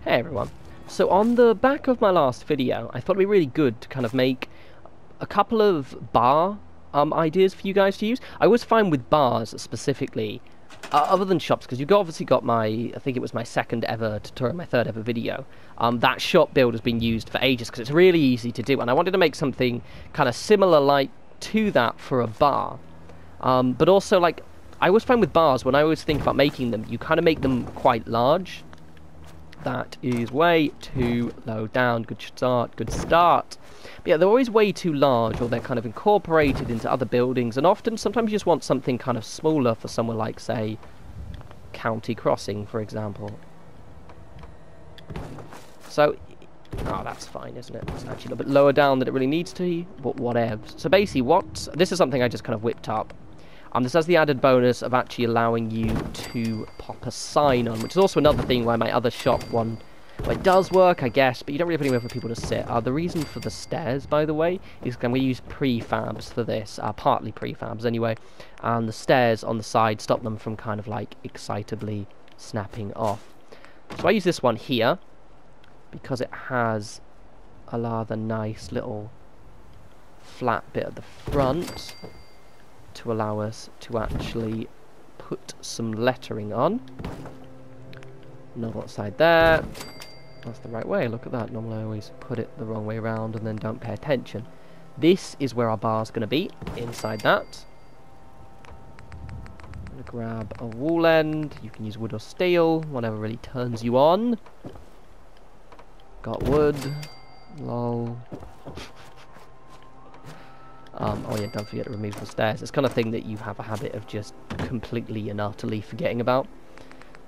Hey everyone. So on the back of my last video, I thought it'd be really good to kind of make a couple of bar ideas for you guys to use. I was fine with bars specifically, other than shops, because you've obviously got my, I think it was my second ever tutorial, my third ever video. That shop build has been used for ages because it's really easy to do, and I wanted to make something kind of similar like to that for a bar. But also, like, I was fine with bars. When I always think about making them, you kind of make them quite large. That is way too low down. Good start, good start. But yeah, they're always way too large, or they're kind of incorporated into other buildings, and often, sometimes you just want something kind of smaller for somewhere like, say, County Crossing, for example. So, oh, that's fine, isn't it? It's actually a little bit lower down than it really needs to be, but whatever. So basically, this is something I just kind of whipped up. This has the added bonus of actually allowing you to pop a sign on, which is also another thing why my other shop one, well, it does work, I guess, but you don't really have anywhere for people to sit. The reason for the stairs, by the way, is I'm going to use prefabs for this, partly prefabs anyway, and the stairs on the side stop them from kind of like excitably snapping off. So I use this one here, because it has a rather nice little flat bit at the front, to allow us to actually put some lettering on. Another side there. That's the right way, look at that. Normally I always put it the wrong way around and then don't pay attention. This is where our bar's going to be, inside that. I'm going to grab a wall end. You can use wood or steel, whatever really turns you on. Got wood. Lol. Oh yeah, don't forget to remove the stairs. It's the kind of thing that you have a habit of just completely and utterly forgetting about.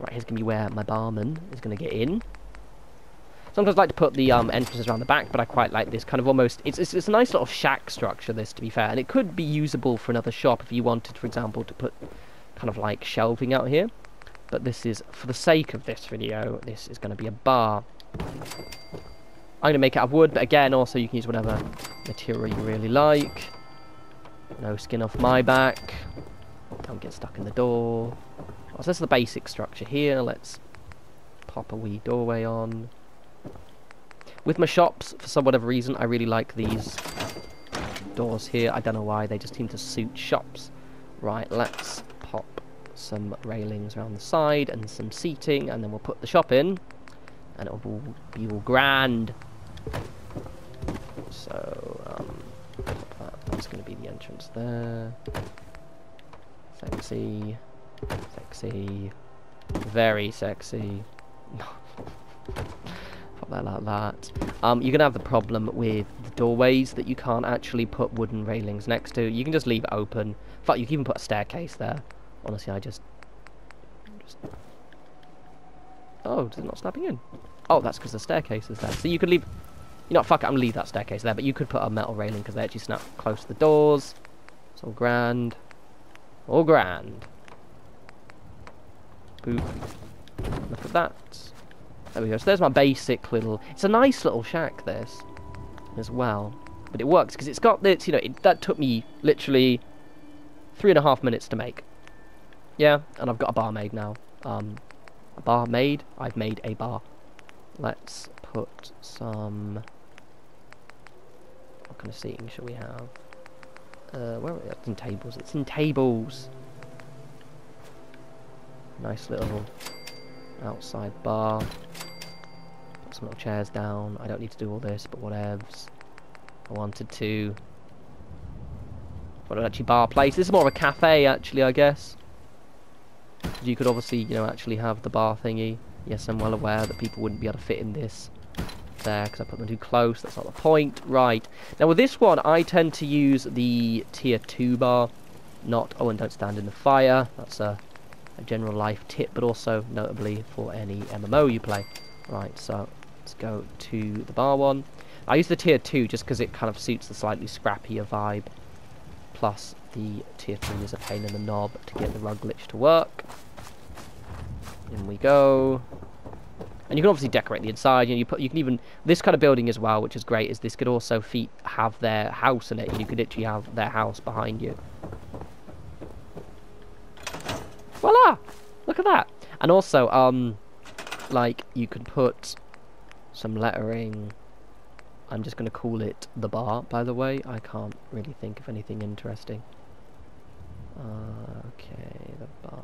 Right, here's going to be where my barman is going to get in. Sometimes I like to put the entrances around the back, but I quite like this kind of almost... It's a nice little shack structure, this, to be fair. And it could be usable for another shop if you wanted, for example, to put kind of like shelving out here. But this is, for the sake of this video, this is going to be a bar. I'm going to make it out of wood, but again, also you can use whatever material you really like. No skin off my back. Don't get stuck in the door. Oh, so this is the basic structure here. Let's pop a wee doorway on. With my shops, for some whatever reason, I really like these doors here. I don't know why, they just seem to suit shops. Right, let's pop some railings around the side and some seating, and then we'll put the shop in, and it will be all grand. So, that's going to be the entrance there. Sexy. Sexy. Very sexy. Pop that like that. You're going to have the problem with the doorways that you can't actually put wooden railings next to. You can just leave it open. In fact, you can even put a staircase there. Honestly, I just... Oh, is it not snapping in? Oh, that's because the staircase is there. So you could leave... You know, fuck it, I'm going to leave that staircase there, but you could put a metal railing because they actually snap close to the doors. It's all grand. All grand. Boop. Look at that. There we go. So there's my basic little... It's a nice little shack, this, as well. But it works because it's got this, you know, that took me literally 3.5 minutes to make. Yeah, and I've got a bar made now. A bar made? I've made a bar. Let's put some... What kind of seating shall we have? Where are we? It's in tables. It's in tables. Nice little outside bar. Put some little chairs down. I don't need to do all this, but whatevs. I wanted to. What an actually bar place. This is more of a cafe, actually, I guess. You could obviously, you know, actually have the bar thingy. Yes, I'm well aware that people wouldn't be able to fit in this there because I put them too close. That's not the point. Right. Now with this one, I tend to use the tier 2 bar. Not, oh, and don't stand in the fire. That's a general life tip, but also notably for any MMO you play. Right, so let's go to the bar one. I use the tier 2 just because it kind of suits the slightly scrappier vibe. Plus, the tier 3 is a pain in the knob to get the rug glitch to work. In we go. And you can obviously decorate the inside. You know, you can even... This kind of building as well, which is great, is this could also have their house in it. You could literally have their house behind you. Voila! Look at that. And also, like, you could put some lettering. I'm just going to call it the bar, by the way. I can't really think of anything interesting. Okay, the bar.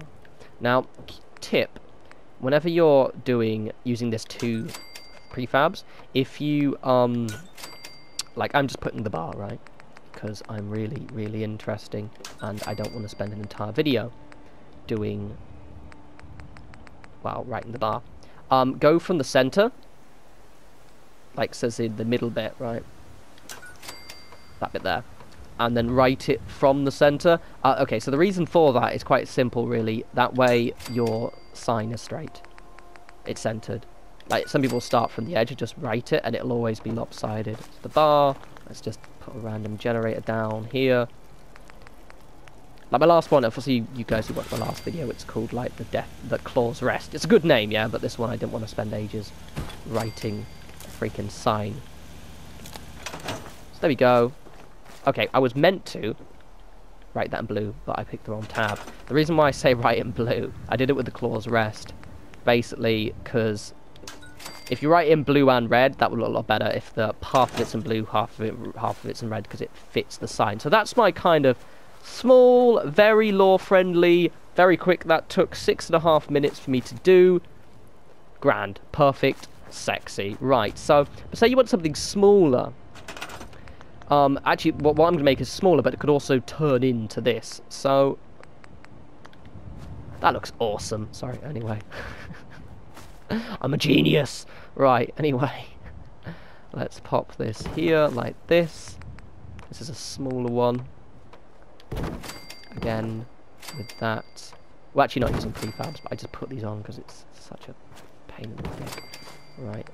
Now, tip. Whenever you're using this 2 prefabs, if you, like, I'm just putting the bar, right? Because I'm really interesting, and I don't want to spend an entire video doing, well, writing the bar. Go from the center, like says in the middle bit, right? That bit there. And then write it from the center. Okay, so the reason for that is quite simple, really. That way your sign is straight. It's centered. Like, some people start from the edge and just write it, and it'll always be lopsided. So the bar, let's just put a random generator down here. Like my last one, obviously you guys who watched my last video, it's called like the claw's rest. It's a good name, yeah, but this one I didn't want to spend ages writing a freaking sign. So there we go. Okay, I was meant to write that in blue, but I picked the wrong tab. The reason why I say write in blue, I did it with the claw's rest, basically because if you write in blue and red, that would look a lot better if the half of it's in blue, half of it's in red, because it fits the sign. So that's my kind of small, very lore-friendly, very quick. That took 6.5 minutes for me to do. Grand, perfect, sexy. Right, so say you want something smaller. Actually, what I'm going to make is smaller, but it could also turn into this. So that looks awesome. Sorry, anyway. I'm a genius. Right, anyway. Let's pop this here like this. This is a smaller one. Again, with that. We're actually not using prefabs, but I just put these on because it's such a pain in the neck. Right.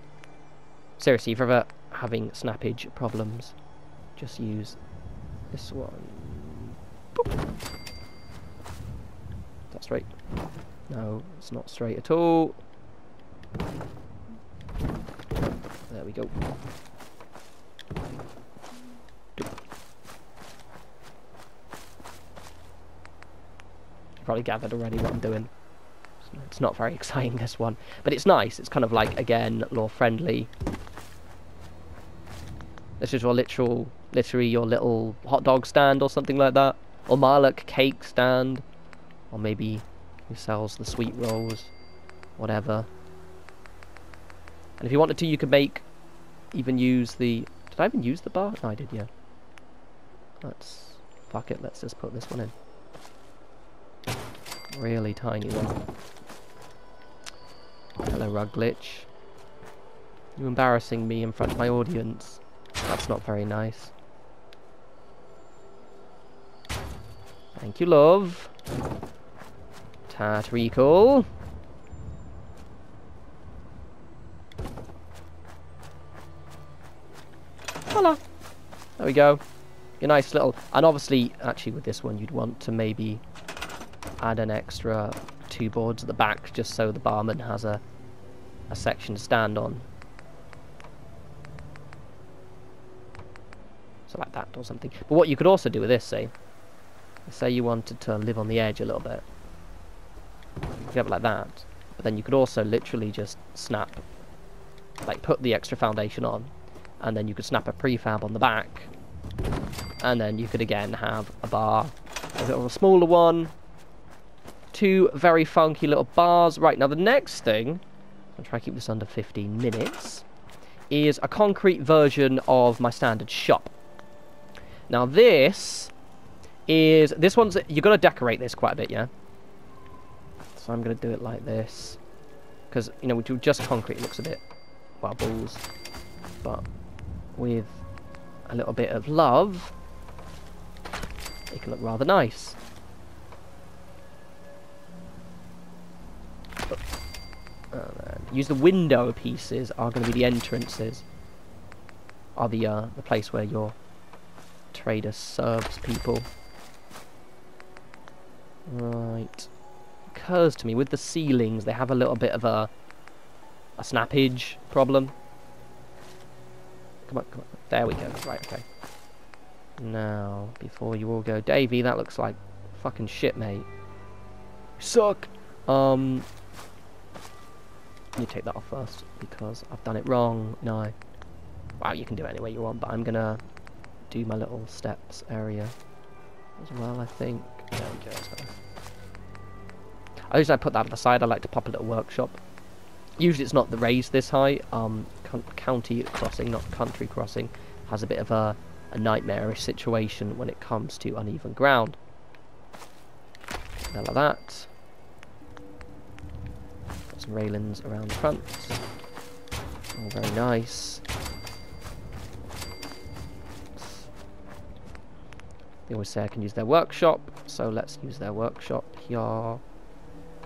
Seriously, if you're ever having snappage problems, just use this one. Boop. Is that straight? No, it's not straight at all. There we go. You probably gathered already what I'm doing. It's not very exciting, this one, but it's nice. It's kind of like, again, lore friendly. This is your literally your little hot dog stand or something like that, or Marlock cake stand, or maybe who sells the sweet rolls, whatever. And if you wanted to, you could even use the... Did I even use the bar? No, I did, yeah. Fuck it, let's just put this one in. Really tiny one. Hello, Rug Glitch. You embarrassing me in front of my audience. That's not very nice. Thank you, love. Tatreakle. Voila. There we go. Your nice little... And obviously, actually with this one, you'd want to maybe add an extra 2 boards at the back, just so the barman has a section to stand on. So like that or something. But what you could also do with this, say you wanted to live on the edge a little bit. You could have it like that. But then you could also literally just snap, like put the extra foundation on, and then you could snap a prefab on the back, and then you could again have a bar, a little smaller one, 2 very funky little bars. Right, now the next thing, I'll try to keep this under 15 minutes, is a concrete version of my standard shop. Now this one's, you're going to decorate this quite a bit, yeah? So I'm going to do it like this, because, you know, we do just concrete, it looks a bit, well, balls, but with a little bit of love, it can look rather nice. Use the window pieces are going to be the entrances, are the place where your trader serves people. Right. Occurs to me with the ceilings they have a little bit of a snappage problem. Come on, come on. There we go. Right, okay. Now, before you all go, Davey, that looks like fucking shit, mate. You suck. You take that off first, because I've done it wrong. No. Wow, you can do it any way you want, but I'm gonna do my little steps area as well, I think. There we go. I usually put that on the side. I like to pop a little workshop. Usually it's not the raised this high. County crossing, not country crossing, has a bit of a nightmarish situation when it comes to uneven ground. Like that. Got some railings around the front. All very nice. They always say I can use their workshop, so let's use their workshop here. Come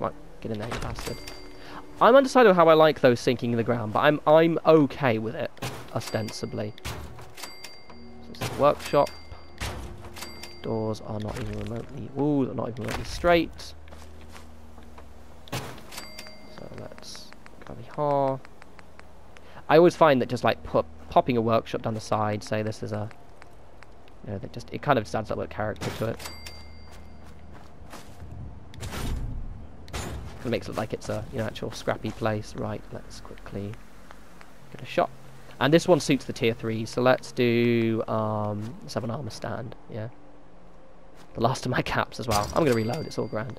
on, get in there, you bastard. I'm undecided how I like those sinking in the ground, but I'm okay with it, ostensibly. So it's a workshop. Doors are not even remotely. Ooh, they're not even remotely straight. So let's grab here. I always find that just like popping a workshop down the side, say this is a, you know, that just it kind of just adds a little bit of character to it. It makes it look like it's a, you know, actual scrappy place. Right, let's quickly get a shot. And this one suits the tier 3, so let's do let's have an armor stand. Yeah, the last of my caps as well. I'm gonna reload. It's all grand.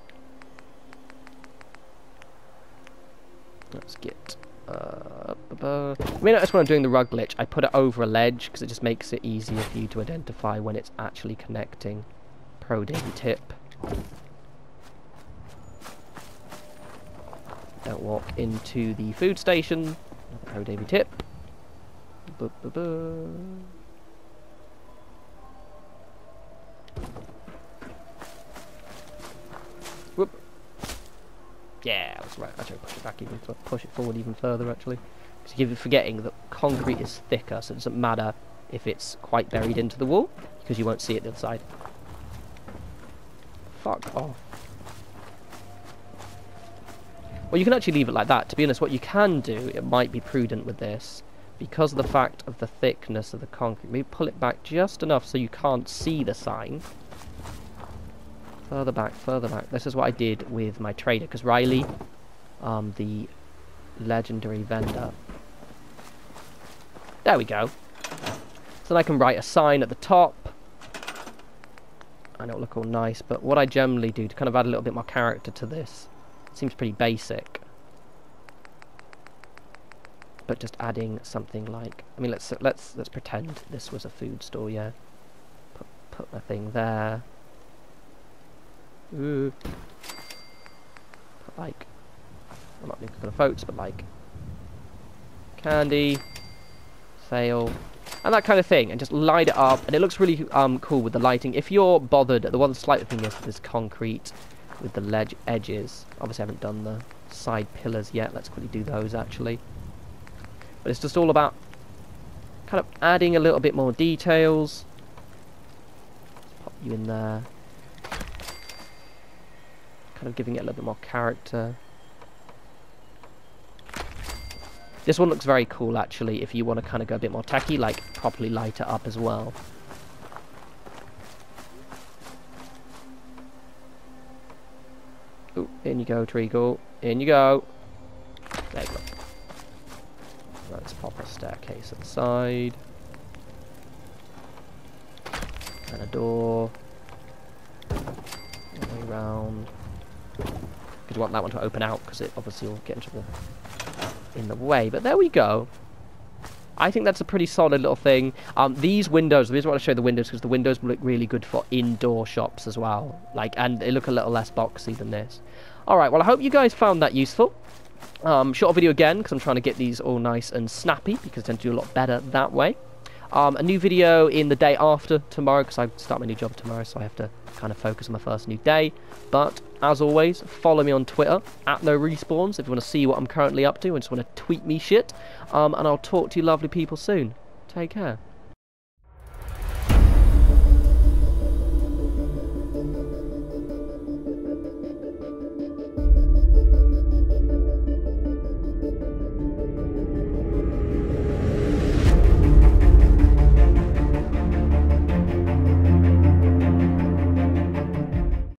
Let's get. I mean, that's when I'm doing the rug glitch. I put it over a ledge because it just makes it easier for you to identify when it's actually connecting. Pro Davy tip. Don't walk into the food station. Another Pro Davy tip. Whoop. Yeah, that's right. Actually, push it back even, push it forward even further. Actually, because you're forgetting that concrete is thicker, so it doesn't matter if it's quite buried into the wall because you won't see it the other side. Fuck off. Well, you can actually leave it like that. To be honest, what you can do, it might be prudent with this, because of the fact of the thickness of the concrete, maybe pull it back just enough so you can't see the sign. Further back, further back. This is what I did with my trader, because Riley, the legendary vendor. There we go. So then I can write a sign at the top. And it'll look all nice, but what I generally do to kind of add a little bit more character to this, seems pretty basic, but just adding something like, I mean, let's pretend this was a food store. Yeah, put my thing there. Ooh. Put like, I'm not looking for the folks, but like candy, sale, and that kind of thing, and just light it up, and it looks really cool with the lighting. If you're bothered, the one slight thing is this concrete with the ledge edges. Obviously I haven't done the side pillars yet. Let's quickly do those actually. But it's just all about kind of adding a little bit more details. Pop you in there. Kind of giving it a little bit more character. This one looks very cool actually if you want to kind of go a bit more tacky, like properly light it up as well. Ooh, in you go, treacle. In you go. There you go. Let's pop a staircase at the side. And a door. All the way around. Because you want that one to open out, because it obviously will get in the way. But there we go. I think that's a pretty solid little thing. These windows, the reason I want to show the windows, because the windows look really good for indoor shops as well. Like, and they look a little less boxy than this. Alright, well I hope you guys found that useful. Short video again, because I'm trying to get these all nice and snappy, because I tend to do a lot better that way. A new video in the day after tomorrow, because I start my new job tomorrow, so I have to kind of focus on my first new day. But, as always, follow me on Twitter, @norespawns, if you want to see what I'm currently up to and just want to tweet me shit. And I'll talk to you lovely people soon. Take care.